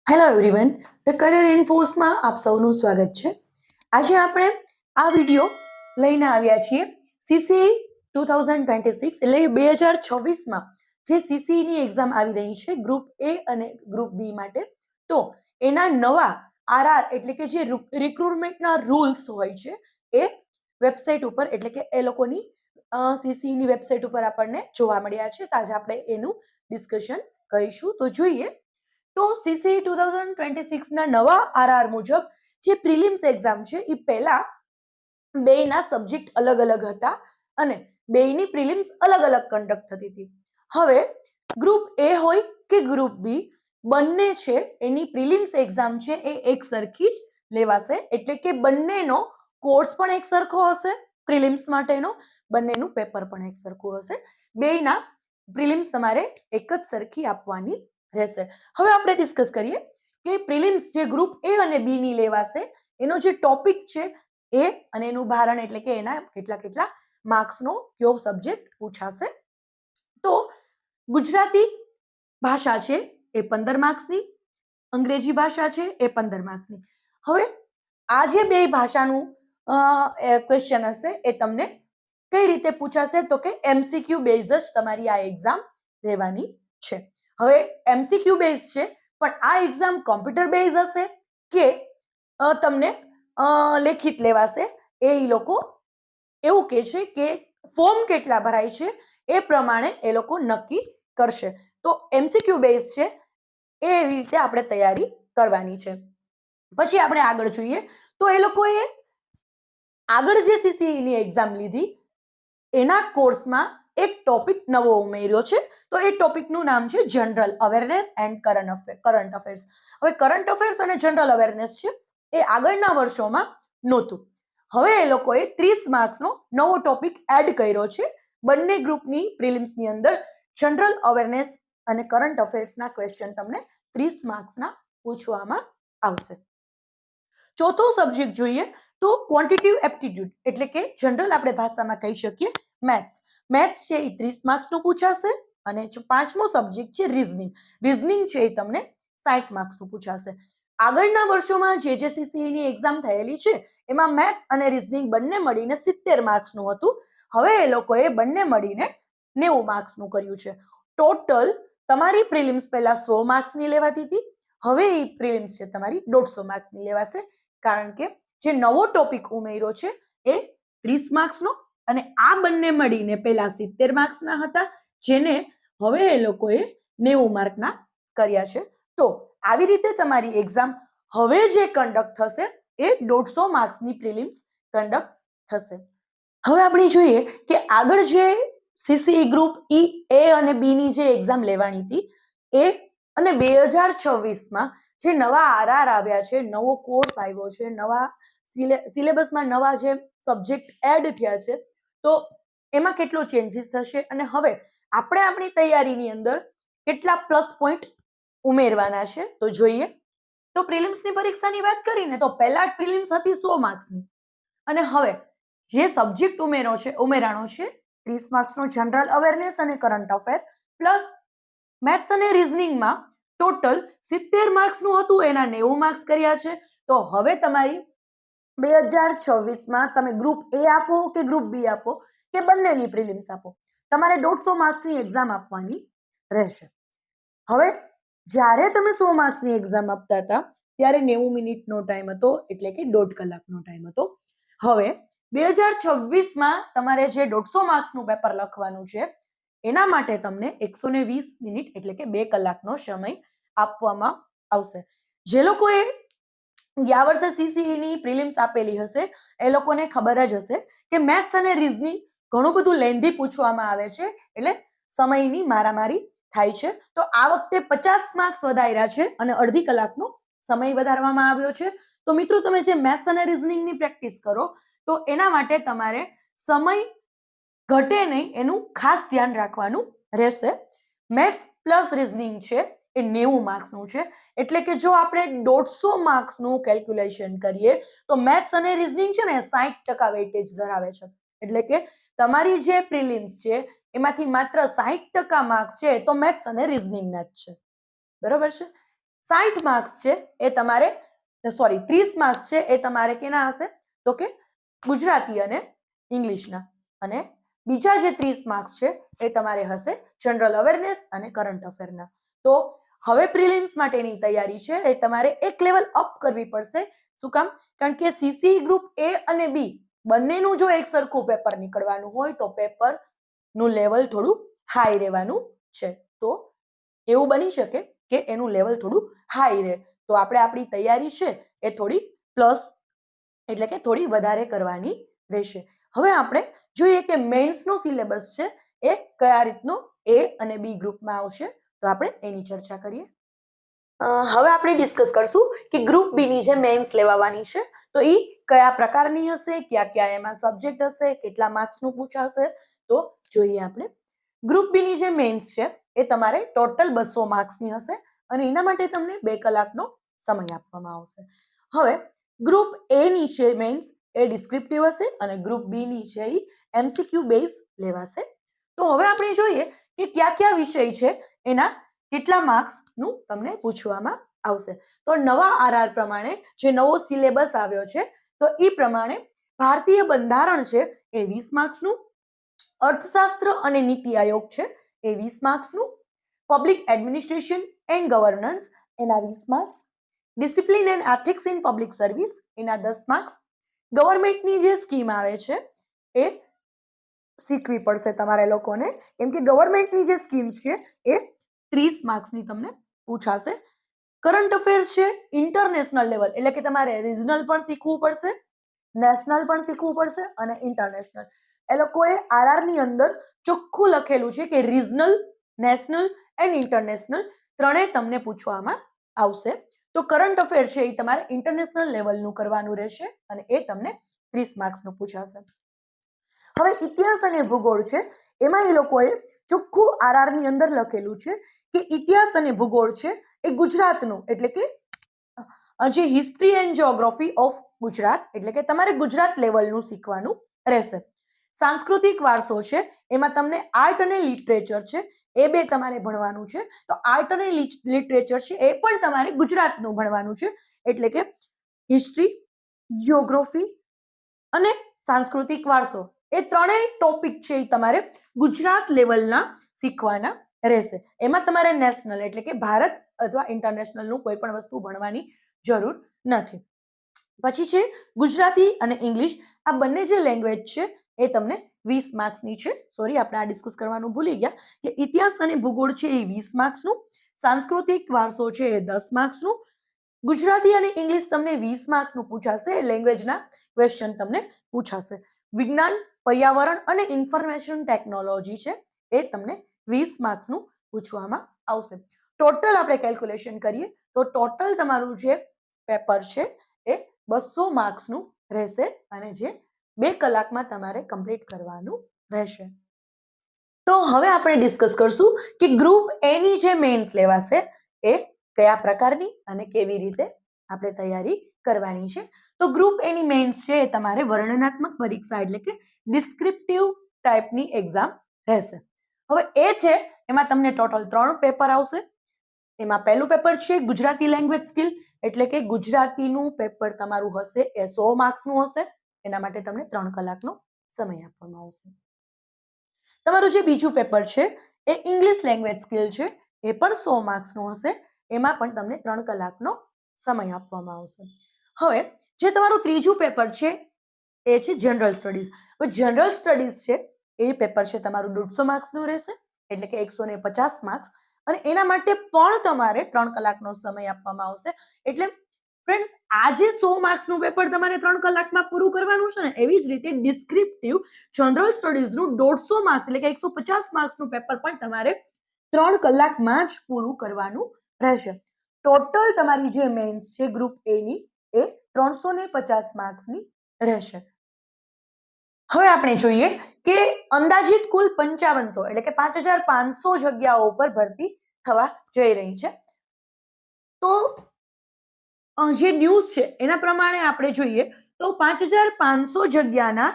Hello everyone, the career ઇન્ફોસમાં આપ સૌનું સ્વાગત છે. આજે આપણે આ વિડીયો લઈને આવ્યા છીએ સીસીઈ 2026 એટલે 2026માં જે સીસીઈની એક્ઝામ આવી રહી છે ગ્રુપ એ અને ગ્રુપ બી માટે. તો એના નવા આરઆર એટલે કે જે રિક્રુટમેન્ટના રૂલ્સ હોય છે એ વેબસાઇટ ઉપર એટલે કે એ લોકોની સીસીઈની વેબસાઇટ ઉપર આપણને જોવા મળ્યા છે. તો આજે આપણે એનું ડિસ્કશન કરીશું. તો જોઈએ તો સીસીઈ 2026ના નવા આરઆર મુજબ જે પ્રિલિમ્સ એક્ઝામ છે એ પહેલા બેયના સબ્જેક્ટ અલગ અલગ હતા અને બેયની પ્રિલિમ્સ અલગ અલગ કન્ડક્ટ થતી હતી. હવે ગ્રુપ એ હોય કે ગ્રુપ બી બંને છે એની પ્રિલિમ્સ એક્ઝામ છે એ એક સરખી જ લેવાશે, એટલે કે બંનેનો કોર્સ પણ એક સરખો હશે, પ્રિલિમ્સ માટેનો બંનેનું પેપર પણ એક સરખું હશે. બેયના પ્રિલિમ્સ તમારે એક જ સરખી આપવાની રહેશે. હવે આપણે ડિસ્કસ કરીએ કે પ્રિલિમ્સ જે ગ્રુપ એ અને બી ની લેવાશે એનો જે ટોપિક છે એ અને એનું ભારણ એટલે કે એના કેટલા માર્ક્સનો કયો સબ્જેક્ટ પૂછાશે. તો ગુજરાતી ભાષા છે એ 15 માર્ક્સની, અંગ્રેજી ભાષા છે એ 15 માર્ક્સની. હવે આ જે બે ભાષાનું ક્વેશ્ચન હશે એ તમને કઈ રીતે પૂછાશે તો કે એમસીક્યુ બેઝ જ તમારી આ એક્ઝામ રહેવાની છે. હવે એમસીક્યુ બેઝ છે પણ આ એક્ઝામ કોમ્પ્યુટર બેઝ હશે કે તમને લેખિત લેવાશે એ લોકો એવું કહે છે કે ફોર્મ કેટલા ભરાય છે એ પ્રમાણે એ લોકો નક્કી કરશે. તો એમસીક્યુ બેઝ છે એ એવી રીતે આપણે તૈયારી કરવાની છે. પછી આપણે આગળ જોઈએ તો એ લોકોએ આગળ જે સીસીઈની એક્ઝામ લીધી એના કોર્સમાં એક ટોપિક નવો ઉમેર્યો છે. તો એ ટોપિકનું નામ છે general awareness end current affairs. હવે કરંટ અફેર્સ અને જનરલ અવેરનેસ છે એ આગળના વર્ષોમાં નહોતું. હવે એ લોકોએ 30 માર્ક્સનો નવો ટોપિક એડ કર્યો છે. બંને ગ્રુપની પ્રિલિમ્સની અંદર જનરલ અવેરનેસ અને કરંટ અફેર્સના ક્વેશ્ચન તમને 30 માર્ક્સના પૂછવામાં આવશે. ચોથો સબ્જેક્ટ જોઈએ તો ક્વોન્ટિટિવ એપ્ટિટ્યુડ એટલે કે જનરલ આપણે ભાષામાં કહી શકીએ મેથ્સ. મેથ્સ છે એ 30 માર્ક્સનું પૂછાશે અને પાંચમો સબ્જેક્ટ છે રીઝનિંગ. રીઝનિંગ છે એ તમને 60 માર્ક્સનું પૂછાશે. આગળના વર્ષોમાં જે સીસીઈની એક્ઝામ થયેલી છે એમાં મેથ્સ અને રીઝનિંગ બંને મળીને 70 માર્ક્સનું હતું. હવે એ લોકોએ બંને મળીને 90 માર્ક્સનું કર્યું છે. ટોટલ તમારી પ્રિલિમ્સ પહેલા 100 માર્ક્સની લેવાતી હતી, હવે એ પ્રિલિમ્સ છે તમારી 150 માર્ક્સની લેવાશે, કારણ કે જે નવો ટોપિક ઉમેર્યો છે એ 30 માર્ક્સનો અને આ બંને મળીને પહેલા 70 માર્ક્સના હતા જેને હવે એ લોકોએ 90 માર્કના કર્યા છે. તો આવી રીતે તમારી એક્ઝામ હવે જે કન્ડક્ટ થશે એ 150 માર્ક્સની પ્રિલિમ્સ કન્ડક્ટ થશે. હવે આપણે જોઈએ કે આગળ જે સીસીઈ ગ્રુપ ઈ એ અને બી ની જે એક્ઝામ લેવાની હતી એ અને 2026માં જે નવા આરઆર આવ્યા છે, નવો કોર્સ આવ્યો છે, નવા સિલેબસમાં નવા જે સબ્જેક્ટ એડ થયા છે, તો એમાં કેટલો ચેન્જીસ થશે અને હવે આપણે આપણી તૈયારીની અંદર કેટલા પ્લસ પોઈન્ટ ઉમેરવાના છે તો જોઈએ. તો પ્રિલિમ્સની પરીક્ષાની વાત કરીને તો પહેલા પ્રિલિમ્સ હતી 100 માર્ક્સની અને હવે જે સબ્જેક્ટ ઉમેરાણો છે 30 માર્ક્સનો જનરલ અવેરનેસ અને કરંટ અફેર પ્લસ મેથ્સ અને રીઝનિંગમાં ટોટલ 70 માર્ક્સનું હતું એના 90 માર્ક્સ કર્યા છે. તો હવે તમારી 2026માં તમે ગ્રુપ એ આપો કે ગ્રુપ બી આપો કે બંનેની પ્રિલિમ્સ આપો, તમારે 150 માર્ક્સની એક્ઝામ આપવાની રહેશે. હવે જ્યારે તમે 100 માર્ક્સની એક્ઝામ આપતા હતા ત્યારે 90 મિનિટનો ટાઈમ હતો, એટલે કે 1.5 કલાકનો ટાઈમ હતો. હવે 2026માં તમારે જે 150 માર્ક્સનું પેપર લખવાનું છે એના માટે તમને 120 મિનિટ એટલે કે 2 કલાકનો સમય આપવામાં આવશે. જે લોકોએ ગયા વર્ષે સીસીઈની પ્રિલિમ્સ આપેલી હશે એ લોકોને ખબર જ હશે કે મેથ્સ અને રીઝનિંગ ઘણું બધું લેન્ધી પૂછવામાં આવે છે, એટલે સમયની મારામારી થાય છે. તો આ વખતે 50 માર્ક્સ વધાર્યા છે અને અડધી કલાકનો સમય વધારવામાં આવ્યો છે. તો મિત્રો તમે જે મેથ્સ અને રીઝનિંગની પ્રેક્ટિસ કરો તો એના માટે તમારે સમય ઘટે નહીં એનું ખાસ ધ્યાન રાખવાનું રહેશે. મેથ્સ પ્લસ રીઝનિંગ છે એ 90 માર્ક્સનું છે, એટલે કે જો આપણે 150 માર્ક્સનું કેલ્ક્યુલેશન કરીએ તો મેથ્સ અને રીઝનિંગ છે ને 60% વેઇટેજ ધરાવે છે, એટલે કે તમારી જે પ્રિલિમ્સ છે એમાંથી માત્ર 60% માર્ક્સ છે તો મેથ્સ અને રીઝનિંગના જ છે. બરોબર છે. 60 માર્ક્સ છે એ તમારે 30 માર્ક્સ છે એ તમારે કેના હશે તો કે ગુજરાતી અને ઇંગ્લિશના, અને બીજા જે 30 માર્ક્સ છે એ તમારે હશે જનરલ અવેરનેસ અને કરંટ અફેરના. તો હવે પ્રિલિમ્સ માટેની તૈયારી છે એ તમારે એક લેવલ અપ કરવી પડશે. શું કામ? કારણ કે સીસી ગ્રુપ એ અને બી બંનેનું જો એક સરખું પેપર નીકળવાનું હોય તો પેપર નું લેવલ થોડું હાઈ રહેવાનું છે. તો એવું બની શકે કે એનું લેવલ થોડું હાઈ રહે, તો આપણે આપણી તૈયારી છે એ થોડી પ્લસ એટલે કે થોડી વધારે કરવાની રહેશે. હવે આપણે જોઈએ કે મેન્સનો સિલેબસ છે એ કયા રીતનો એ અને બી ગ્રુપમાં આવશે, તો આપણે એની ચર્ચા કરીએ. હવે આપણે ડિસ્કસ કરશું કે ગ્રુપ બી ની જે મેન્સ લેવાની છે તો એ કયા પ્રકારની હશે, કયા કયા એમાં સબ્જેક્ટ હશે, કેટલા માર્ક્સનું પૂછાશે. તો જોઈએ આપણે. ગ્રુપ બી ની જે મેન્સ છે એ તમારે ટોટલ 200 માર્ક્સની હશે અને એના માટે તમને 2 કલાકનો સમય આપવામાં આવશે. હવે ગ્રુપ એ ની છે મેન્સ એ ડિસ્ક્રિપ્ટિવ હશે અને ગ્રુપ બી ની છે એ એમસીક્યુ બેઝ લેવાશે. તો હવે આપણે જોઈએ કે કયા કયા વિષય છે એના કેટલા માર્ક્સનું તમને પૂછવામાં આવશે. તો નવા આરઆર પ્રમાણે જે નવો સિલેબસ આવ્યો છે તો એ પ્રમાણે ભારતીય બંધારણ છે એ 20 માર્ક્સનું, અર્થશાસ્ત્ર અને નીતિ આયોગ છે એ 20 માર્ક્સનું, પબ્લિક એડમિનિસ્ટ્રેશન એન્ડ ગવર્નન્સ એના 20 marks, discipline and ethics in public service એના 10 માર્ક્સ, ગવર્મેન્ટની જે સ્કીમ આવે છે એ શીખવી પડશે તમારે લોકોને, કેમ કે ગવર્મેન્ટની જે સ્કીમ છે એ 30 માર્ક્સની તમને પૂછાશે. કરંટ અફેર્સ છે ઇન્ટરનેશનલ લેવલ, એટલે કે તમારે રિજનલ પણ શીખવું પડશે, નેશનલ પણ શીખવું પડશે અને ઇન્ટરનેશનલ. એ લોકોએ આરઆર ની અંદર ચોખ્ખું લખેલું છે કે રિજનલ, નેશનલ એન્ડ ઇન્ટરનેશનલ ત્રણેય તમને પૂછવામાં આવશે. તો કરંટ અફેર છે એ તમારે ઇન્ટરનેશનલ લેવલનું કરવાનું રહેશે અને એ તમને 30 માર્ક્સનું પૂછાશે. હવે ઇતિહાસ અને ભૂગોળ છે એમાં એ લોકોએ ચોખ્ખું આરઆર ની અંદર લખેલું છે કે ઇતિહાસ અને ભૂગોળ છે એ ગુજરાતનું, એટલે કે જે history and geography of Gujarat, એટલે કે તમારે ગુજરાત લેવલનું શીખવાનું રહેશે. સાંસ્કૃતિક વારસો છે એમાં તમને આર્ટ અને લિટરેચર છે એ બે તમારે ભણવાનું છે. તો આર્ટ અને લિટરેચર છે એ પણ તમારે ગુજરાતનું ભણવાનું છે, એટલે કે હિસ્ટ્રી, જીઓગ્રાફી અને સાંસ્કૃતિક વારસો એ ત્રણેય ટોપિક છે એ તમારે ગુજરાત લેવલના શીખવાના રહેશે. એમાં તમારે નેશનલ એટલે કે ભારત અથવા ઇન્ટરનેશનલનું કોઈ પણ વસ્તુ ભણવાની જરૂર નથી. પછી છે ગુજરાતી અને ઇંગ્લિશ, આ બંને જે લેંગ્વેજ છે એ તમને 20 માર્ક્સની છે. સોરી, આપણે આ ડિસ્કસ કરવાનું ભૂલી ગયા કે ઇતિહાસ અને ભૂગોળ છે એ 20 માર્ક્સનું, સાંસ્કૃતિક વારસો છે એ 10 માર્ક્સનું, ગુજરાતી અને ઇંગ્લિશ તમને 20 માર્ક્સનું પૂછાશે, લેંગ્વેજના ક્વેશ્ચન તમને પૂછાશે. વિજ્ઞાન, પર્યાવરણ અને ઇન્ફોર્મેશન ટેકનોલોજી છે એ તમને 20 માર્ક્સનું પૂછવામાં આવશે. ટોટલ આપણે કેલ્ક્યુલેશન કરીએ તો ટોટલ તમારું જે પેપર છે એ 200 માર્ક્સનું રહેશે અને જે 2 કલાકમાં તમારે કમ્પ્લીટ કરવાનું રહેશે. તો હવે આપણે ડિસ્કસ કરશું કે ગ્રુપ એ ની જે મેન્સ લેવાશે એ કયા પ્રકારની અને કેવી રીતે આપણે તૈયારી કરવાની છે. તો ગ્રુપ એ ની મેન્સ છે એ તમારે વર્ણનાત્મક પરીક્ષા એટલે કે ડિસ્ક્રિપ્ટિવ ટાઈપની એક્ઝામ રહેશે. હવે એ છે એમાં તમને ટોટલ 3 પેપર આવશે. એમાં પહેલું પેપર છે ગુજરાતી લેંગ્વેજ સ્કિલ, એટલે કે ગુજરાતીનું પેપર તમારું હશે એ 100 માર્ક્સનું હશે. એના માટે તમને 3 કલાકનો સમય આપવામાં આવશે. તમારું જે બીજું પેપર છે એ ઇંગ્લિશ લેંગ્વેજ સ્કિલ છે, એ પણ 100 માર્ક્સનું હશે. એમાં પણ તમને 3 કલાકનો સમય આપવામાં આવશે. હવે જે તમારું ત્રીજું પેપર છે એ છે જનરલ સ્ટડીઝ. હવે જનરલ સ્ટડીઝ છે એ પેપર છે તમારું 150 માર્ક્સનું રહેશે, એટલે કે 150 માર્ક્સ, અને એના માટે પણ તમારે 3 કલાકનો સમય આપવામાં આવશે. એટલે ફ્રેન્ડ્સ, આ જે 100 માર્ક્સનું પેપર તમારે 3 કલાકમાં પૂરું કરવાનું છે ને, એવી જ રીતે ડિસ્ક્રિપ્ટિવ જનરલ સ્ટડીઝનું 150 માર્ક્સ એટલે કે 150 માર્ક્સનું પેપર પણ તમારે 3 કલાકમાં જ પૂરું કરવાનું રહેશે. ટોટલ તમારી જે મેન્સ છે ગ્રુપ એ ની એ 350 માર્ક્સની રહેશે. હવે આપણે જોઈએ કે અંદાજિત કુલ 5500 એટલે કે 5500 જગ્યાઓ પર ભરતી થવા જઈ રહી છે. તો જે ન્યૂઝ છે એના પ્રમાણે આપણે જોઈએ તો 5500 જગ્યાના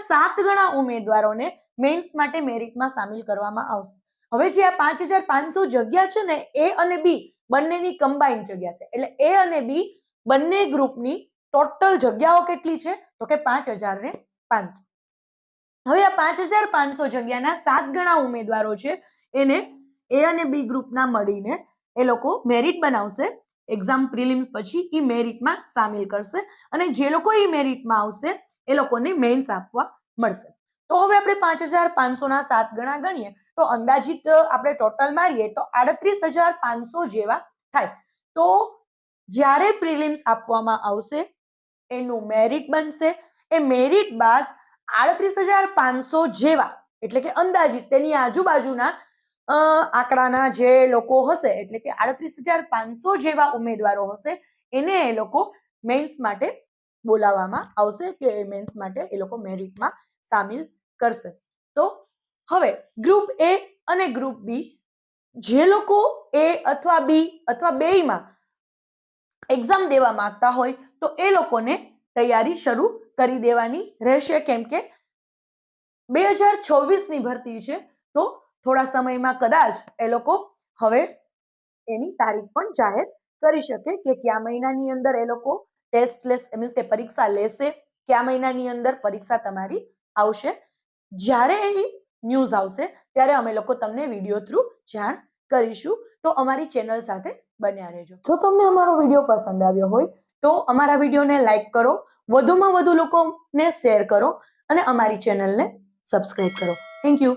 7 ગણા ઉમેદવારોને મેન્સ માટે મેરિટમાં સામેલ કરવામાં આવશે. હવે જે આ 5500 જગ્યા છે ને, એ અને બી બંનેની કમ્બાઈન્ડ જગ્યા છે. એટલે એ અને બી બંને ગ્રુપની ટોટલ જગ્યાઓ કેટલી છે? તો કે 5500. હવે આ 5500 જગ્યાના 7 ગણા ઉમેદવારો છે, એને એ અને બી ગ્રુપના મળીને એ લોકો મેરિટ બનાવશે. એક્ઝામ પ્રિલિમ્સ પછી ઈ મેરિટમાં સામેલ કરશે, અને જે લોકો ઈ મેરિટમાં આવશે એ લોકોને મેઇન્સ આપવા મળશે. તો હવે આપણે 5500 ના 7 ગણા ગણીએ તો અંદાજિત આપણે ટોટલ મારીએ તો 38500 જેવા થાય. તો જ્યારે પ્રિલિમ્સ આપવામાં આવશે એનું મેરિટ બનશે. એ મેરિટ બાદ 38500 જેવા, એટલે કે અંદાજિત તેની આજુબાજુના આંકડાના જે લોકો હશે, એટલે કે 38500 જેવા ઉમેદવારો હશે, એને એ લોકો મેન્સ માટે બોલાવવામાં આવશે, કે મેન્સ માટે એ લોકો મેરિટમાં સામેલ કરશે. તો હવે ગ્રુપ એ અને ગ્રુપ બી, જે લોકો એ અથવા બી અથવા બેયમાં એક્ઝામ દેવા માંગતા હોય તો એ લોકોને તૈયારી શરૂ કરી દેવાની રહેશે, કેમ કે 2026 ની ભરતી છે. તો થોડા સમયમાં કદાચ એ લોકો હવે એની તારીખ પણ જાહેર કરી શકે કે કયા મહિનાની અંદર એ લોકો ટેસ્ટ મીન્સ કે પરીક્ષા લેશે, કયા મહિનાની અંદર પરીક્ષા તમારી આવશે. જ્યારે એ ન્યૂઝ આવશે ત્યારે અમે લોકો તમને વિડીયો થ્રુ જાણ કરીશું. તો અમારી ચેનલ સાથે બન્યા રહેજો. જો તમને અમારો વિડીયો પસંદ આવ્યો હોય તો અમારા વિડીયોને લાઈક કરો, વધુમાં વધુ લોકોને શેર કરો, અને અમારી ચેનલને સબસ્ક્રાઇબ કરો. Thank you.